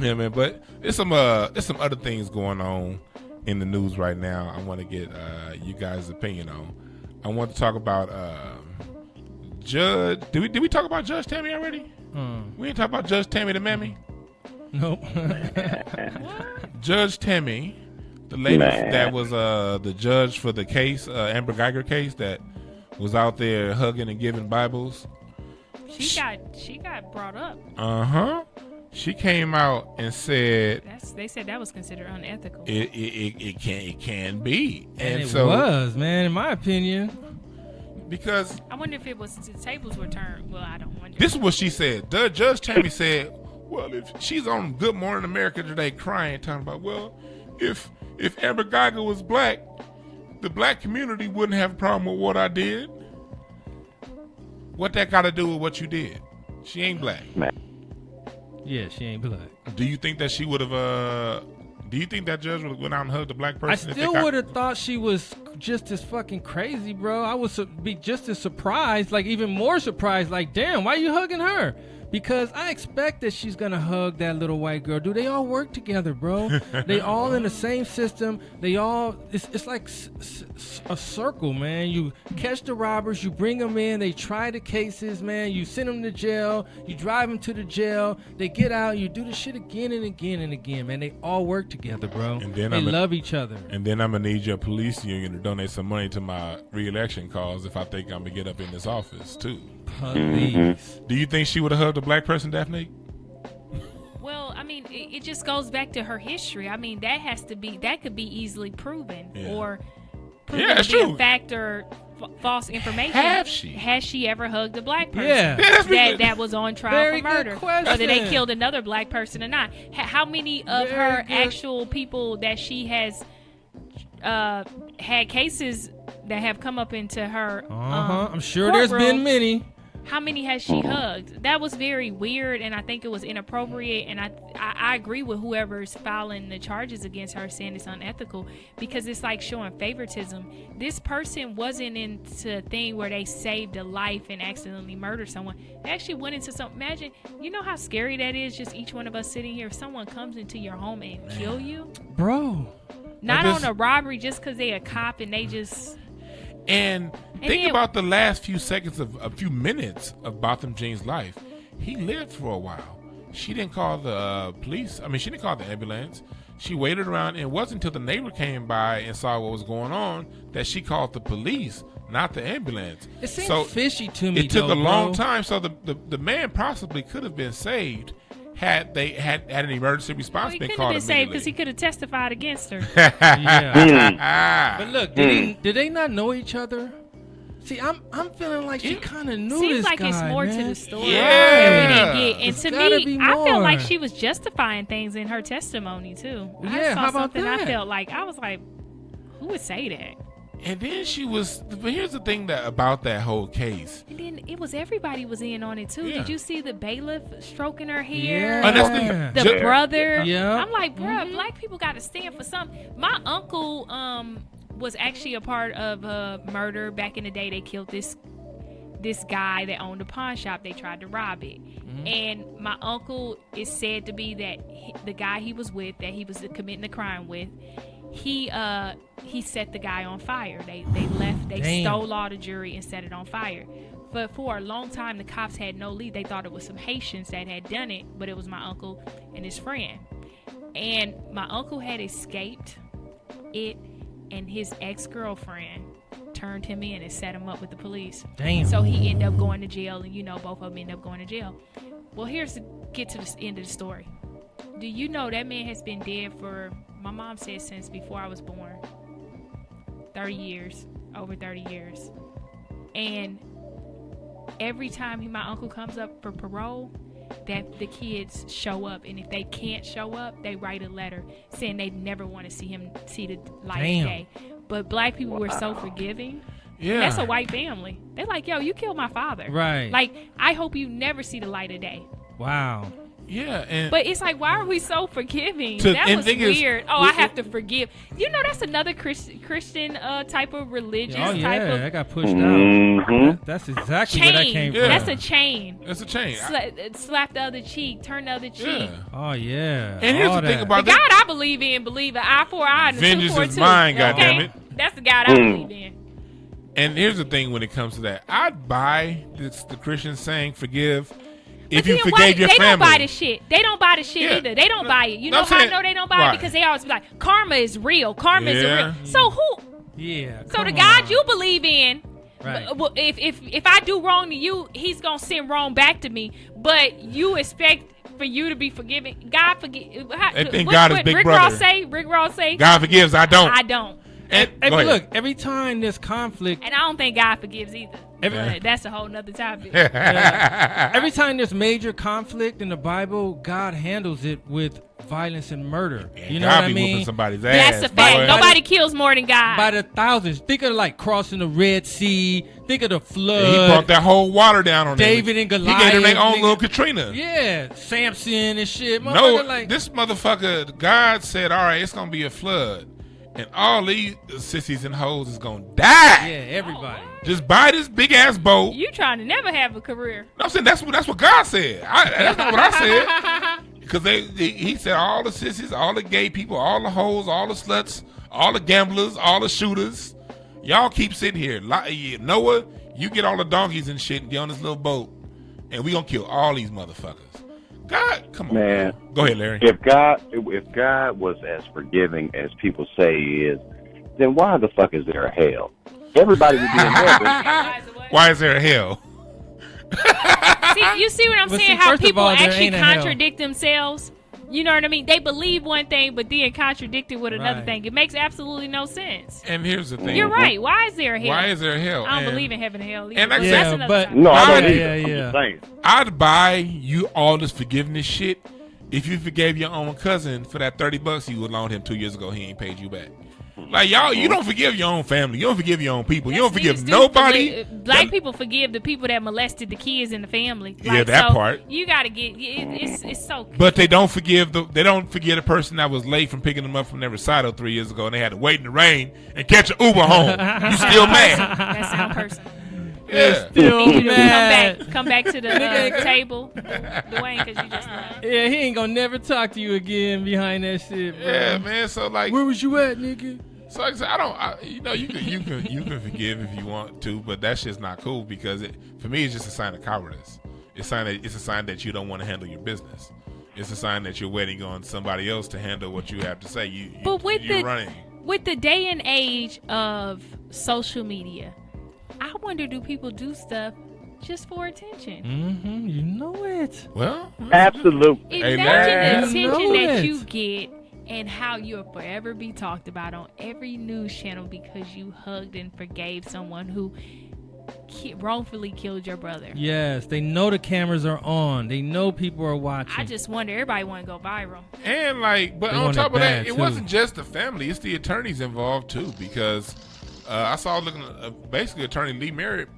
Yeah, man. But there's some other things going on in the news right now. I want to get you guys' opinion on. I want to talk about Judge. Did we talk about Judge Tammy already? We didn't talk about Judge Tammy the Mammy. Nope. Judge Tammy, the lady that was the judge for the case, Amber Geiger case, that was out there hugging and giving Bibles. She got brought up. She came out and said They said that was considered unethical. it can be, And it so was, man, in my opinion. because I wonder if it was the tables were turned. Well, I don't wonder. this is what she said. Judge Tammy said, well, if she's on Good Morning America today crying, talking about, well, if Amber Geiger was black, the black community wouldn't have a problem with what I did. What that got to do with what you did? She ain't black. Yeah, she ain't black. Do you think that she would have? Do you think that judge would have went out and hugged a black I person? still would have thought she was just as fucking crazy, bro. I would be just as surprised, like even more surprised. Like, damn, why you hugging her? Because I expect that she's gonna hug that little white girl. Dude, they all work together, bro. They all in the same system. They all, it's like a circle, man. You catch the robbers, you bring them in, they try the cases, man. You send them to jail, you drive them to the jail, they get out, you do the shit again and again and again, man. They all work together, bro. And then they love each other. And then I'm gonna need your police union to donate some money to my re-election cause if I think I'm gonna get up in this office too. Police. Do you think she would have hugged a black person, Daphne? Well, I mean, it just goes back to her history. I mean, that could be easily proven or proven it's to be true. a fact or false information. Has she? Has she ever hugged a black person? Yeah. That was on trial Very for good murder, question. whether they killed another black person or not. How many of Very her good. actual people that she has had cases that have come up into her? I'm sure there's courtroom, been many. How many has she hugged? That was very weird, and I think it was inappropriate. And I agree with whoever's filing the charges against her, saying it's unethical, because it's like showing favoritism. This person wasn't into a thing where they saved a life and accidentally murdered someone. They actually went into something. Imagine, you know how scary that is. Just each one of us sitting here, if someone comes into your home and kill you, Bro. not Like this- on a robbery, just because they a cop and they just. And think then- about the last few seconds of a few minutes of Botham Jean's life. He lived for a while. she didn't call the police. I mean, she didn't call the ambulance. She waited around, and it wasn't until the neighbor came by and saw what was going on that she called the police, not the ambulance. It seems fishy to me. It took a long time, so the man possibly could have been saved had they had an emergency response He been couldn't have called been saved immediately. because he could have testified against her. Yeah. But look, did they not know each other? See, I'm feeling like she kind of knew Seems this like guy, it's more man. to the story Yeah. that we didn't get. And It's to gotta me, be I feel like more. she was justifying things in her testimony too. Yeah, I saw how about something I that? felt like I was like, who would say that? And then but here's the thing about that whole case. And then it was everybody was in on it too. Yeah. Did you see the bailiff stroking her hair? Yeah. And that's The brother. Yeah. I'm like, bruh, black people got to stand for something. My uncle was actually a part of a murder back in the day. They killed this guy that owned a pawn shop. They tried to rob it. And my uncle is said to be that the guy he was with, that he was committing the crime with, he set the guy on fire. They Damn. stole all the jewelry and set it on fire. But for a long time, the cops had no lead. They thought it was some Haitians that had done it, but it was my uncle and his friend. And my uncle had escaped it, and his ex-girlfriend turned him in and set him up with the police. Damn. So he ended up going to jail, and both of them ended up going to jail. Well, here's to get to the end of the story. Do you know that man has been dead for, my mom said, since before I was born? 30 years, over 30 years. And every time my uncle comes up for parole, that the kids show up, and if they can't show up, they write a letter saying they never want to see the light of day. But black people were so forgiving. Yeah. That's a white family. They're like, yo, you killed my father. Right. Like, I hope you never see the light of day. Wow. Yeah. But it's like, why are we so forgiving? So- That and was thing is, weird. I have to forgive. That's another Christian type of religious Oh type yeah, of I got pushed out. Mhm. That's exactly where that chain. came Yeah. from. That's a chain. It's a chain. Slap the other cheek, turn the other cheek. Yeah. Oh yeah. And here's All the thing that. The about God that. I believe in, believe an eye for an eye and a Vengeance tooth for a is tooth. mine, okay? goddammit. That's the God I believe in. And here's the thing when it comes to that. I'd buy the Christian saying forgive if But you then forgave your they family. don't buy the shit. They don't buy the shit Yeah. either. They don't buy it. You No, know I'm how I saying- know they don't buy Why? it? Because they always be like, karma is real. Karma is Yeah. real. So who? Yeah. So the come God on. you believe in, Right. well, if I do wrong to you, He's gonna send wrong back to me. But you expect for you to be forgiving. God forgive. They think God is Big Rick Brother. Rick Ross say, God forgives, I don't. I don't. And, Hey, go but ahead. look, every time there's conflict, And I don't think God forgives either. Every- But that's a whole nother topic. every time there's major conflict in the Bible, God handles it with violence and murder. You know God what I be mean? whooping somebody's ass. That's a fact. boy. Nobody kills more than God. By the thousands. Think of like crossing the Red Sea. Think of the flood. And he brought that whole water down on them. David and He gave them their Goliath, own nigga. little Katrina. Yeah, Samson and shit. No, Motherfucker, like, this motherfucker, God said, all right, it's going to be a flood. And all these sissies and hoes is going to die. yeah, everybody. Just buy this big-ass boat. You trying to never have a career. No, I'm saying that's what God said. That's not what I said. Because he said all the sissies, all the gay people, all the hoes, all the sluts, all the gamblers, all the shooters. Y'all keep sitting here. Noah, you get all the donkeys and shit and get on this little boat. And we going to kill all these motherfuckers. God, come on. Man. Go ahead, Larry. If God was as forgiving as people say He is, then why the fuck is there a hell? Everybody would be in heaven. Why is there a hell? You see what I'm But saying? see, How first of people all, there actually ain't a hell. contradict themselves. You know what I mean? They believe one thing, but then contradict it with another Right. thing. It makes absolutely no sense. And here's the thing. You're right. Why is there a hell? Why is there a hell? I don't And believe in heaven and hell either. and like I but said- that's Yeah, another but- topic. No, I don't Yeah, either. yeah, I'm yeah. just saying. I'd buy you all this forgiveness shit if you forgave your own cousin for that $30 you loaned him 2 years ago. He ain't paid you back. Like y'all, you don't forgive your own family. You don't forgive your own people. You don't That's forgive niggas do nobody. Black people forgive the people that molested the kids in the family. Yeah, that so part. You gotta get. It's so. But they don't forgive the person that was late from picking them up from their recital 3 years ago, and they had to wait in the rain and catch an Uber home. You still mad? That sound personal. Yeah. Still Need you to mad. come back to the table, Dwayne, because you just left. Yeah, he ain't gonna never talk to you again behind that shit, bro. Yeah, man. So like, Where was you at, nigga? so like I said, you can forgive if you want to, but that shit's not cool because for me it's just a sign of cowardice. it's a sign that you don't want to handle your business. It's a sign that you're waiting on somebody else to handle what you have to say. You're running. With the day and age of social media, I wonder, do people do stuff just for attention? Mm-hmm. You know it. Well, absolutely. Imagine the attention that it. you get and how you'll forever be talked about on every news channel because you hugged and forgave someone who wrongfully killed your brother. Yes, they know the cameras are on. They know people are watching. I just wonder, everybody want to go viral. And but They on want top it of that, bad, it too. wasn't just the family; it's the attorneys involved too. Because I saw basically attorney Lee Merritt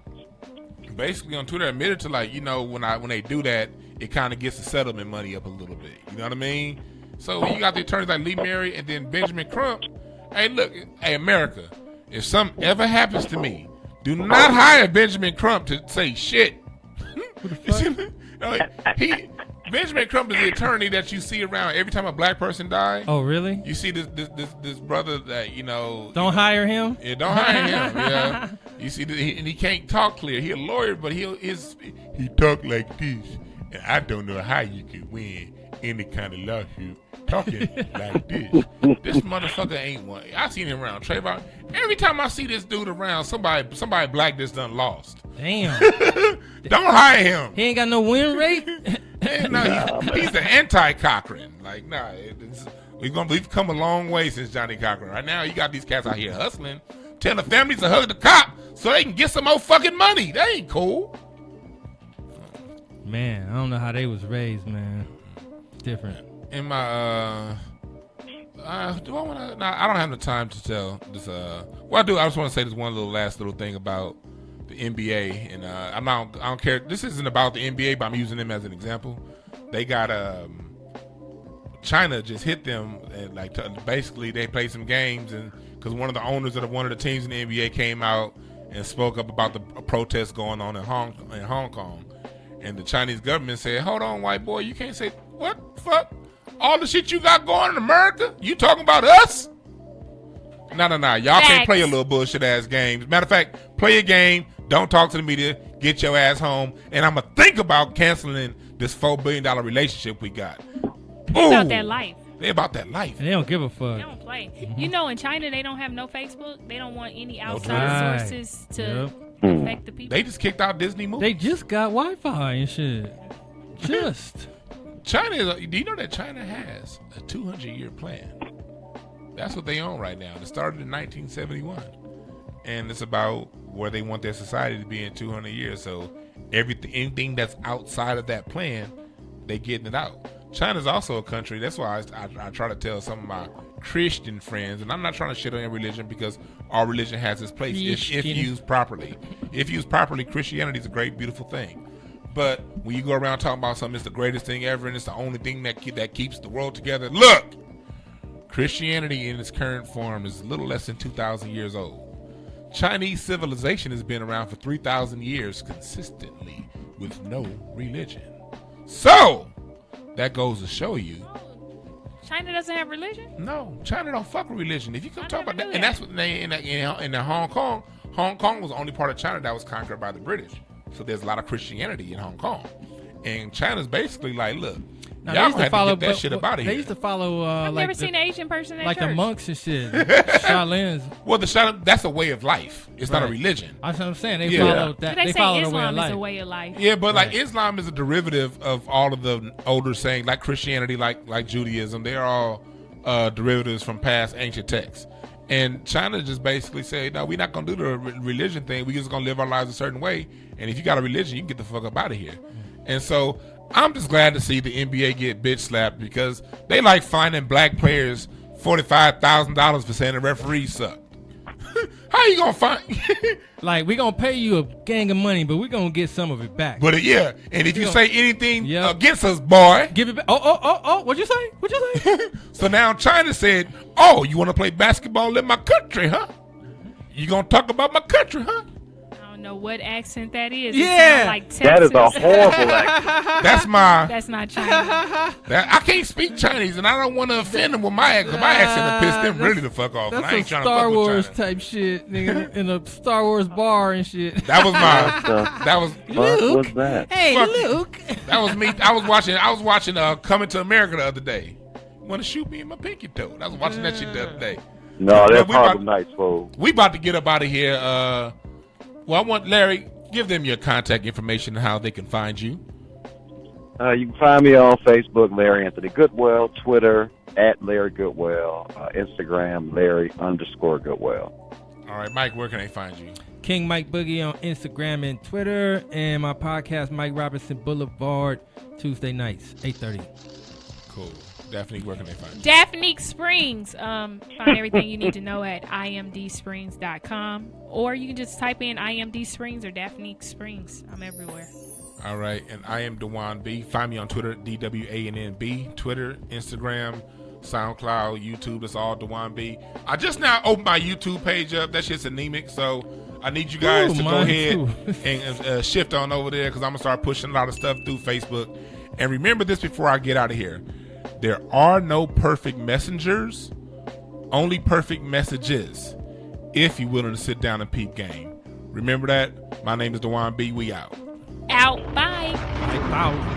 basically on Twitter admitted to when they do that, it kind of gets the settlement money up a little bit. You know what I mean? So you got the attorneys like Lee Merritt and then Benjamin Crump. Hey, look, America, if something ever happens to me, do not hire Benjamin Crump to say shit. Benjamin Crump is the attorney that you see around every time a black person dies. Oh, really? You see this brother that Don't hire him. Yeah, don't hire him. Yeah, you see, and he can't talk clear. He a lawyer, but he talk like this, and I don't know how you could win any kind of lawsuit talking like this. This motherfucker ain't one. I seen him around Trayvon. Every time I see this dude around, somebody black that's done lost. Damn. Don't hire him. He ain't got no win rate. No, he's the anti-Cochran. We've come a long way since Johnny Cochran. Right now, you got these cats out here hustling, telling the families to hug the cop so they can get some more fucking money. That ain't cool. Man, I don't know how they was raised, man. Different. In my I don't have the time to tell this. I do. I just want to say this one last little thing about the NBA, and I don't care. This isn't about the NBA, but I'm using them as an example. They got China just hit them, and basically they played some games, and because one of the owners of one of the teams in the NBA came out and spoke up about the protests going on in Hong Kong, and the Chinese government said, "Hold on, white boy, you can't say what the fuck." All the shit you got going in America, you talking about us? No. Y'all can't play your little bullshit ass games. Matter of fact, play a game. Don't talk to the media. Get your ass home. And I'm going to think about canceling this $4 billion relationship we got. They about that life. They about that life. And they don't give a fuck. They don't play. In China, they don't have no Facebook. They don't want any outside sources to affect the people. They just kicked out Disney movies. They just got Wi-Fi and shit. China do you know that China has a 200-year plan? That's what they own right now. It started in 1971, and it's about where they want their society to be in 200 years. So anything that's outside of that plan, they getting it out. China's also a country. That's why I try to tell some of my Christian friends, and I'm not trying to shit on their religion because our religion has its place if used properly. If used properly, Christianity is a great, beautiful thing. But when you go around talking about something, it's the greatest thing ever, and it's the only thing that keeps the world together. Look, Christianity in its current form is a little less than 2,000 years old. Chinese civilization has been around for 3,000 years consistently with no religion. So, that goes to show you. China doesn't have religion? No, China don't fuck with religion. If you come talk about that, that, and that's what they in Hong Kong. Hong Kong was the only part of China that was conquered by the British. So there's a lot of Christianity in Hong Kong, and China's basically like, look, now, y'all have to get that shit up out of here. They used to follow I've never seen an Asian person at like church. the monks and shit. Shaolins. Well, that's a way of life. It's not a religion. That's what I'm saying. They follow that. But they say follow Islam the is a way of life. Yeah, but like Islam is a derivative of all of the older sayings, like Christianity, like Judaism. They're all derivatives from past ancient texts. And China just basically said, no, we're not going to do the religion thing. We're just going to live our lives a certain way. And if you got a religion, you can get the fuck up out of here. And so I'm just glad to see the NBA get bitch slapped because they like finding black players $45,000 for saying the referees suck. How you going to find? Like, we're going to pay you a gang of money, but we're going to get some of it back. But and if you say anything against us, boy. Give it back. Oh, what'd you say? What'd you say? So now China said, oh, you want to play basketball in my country, huh? You going to talk about my country, huh? I don't don't know what accent that is. Yeah. It sound like Texas. That is a horrible accent. That's my. That's not Chinese. I can't speak Chinese, and I don't want to offend them with my accent. My accent will piss them really the fuck off. And That's I ain't some trying to Star fuck Wars with China. type shit, nigga, in a Star Wars bar and shit. That was my. The That was. fuck was that? Hey, Fuck. Luke. That was me. I was watching Coming to America the other day. Want to shoot me in my pinky toe? I was watching that shit the other day. No, that's we Harlem about- Nights, folks. We about to get up out of here. Well, I want Larry, give them your contact information and how they can find you. You can find me on Facebook, Larry Anthony Goodwell, Twitter, at Larry Goodwell, Instagram, Larry_Goodwell. All right, Mike, where can they find you? King Mike Boogie on Instagram and Twitter, and my podcast, Mike Robinson Boulevard, Tuesday nights, 8:30. Cool. Daphne, where can they find you? Daphnique Springs. Find everything you need to know at imdsprings.com. Or you can just type in IMD Springs or Daphnique Springs. I'm everywhere. All right, and I am Dewan B. Find me on Twitter, DWANNB. Twitter, Instagram, SoundCloud, YouTube. It's all Dewan B. I just now opened my YouTube page up. That shit's anemic, so I need you guys Ooh, to go mine ahead too. and shift on over there because I'm going to start pushing a lot of stuff through Facebook. And remember this before I get out of here. There are no perfect messengers, only perfect messages, if you're willing to sit down and peep game. Remember that? My name is Dewan B. We out. Out. Bye. Like, wow.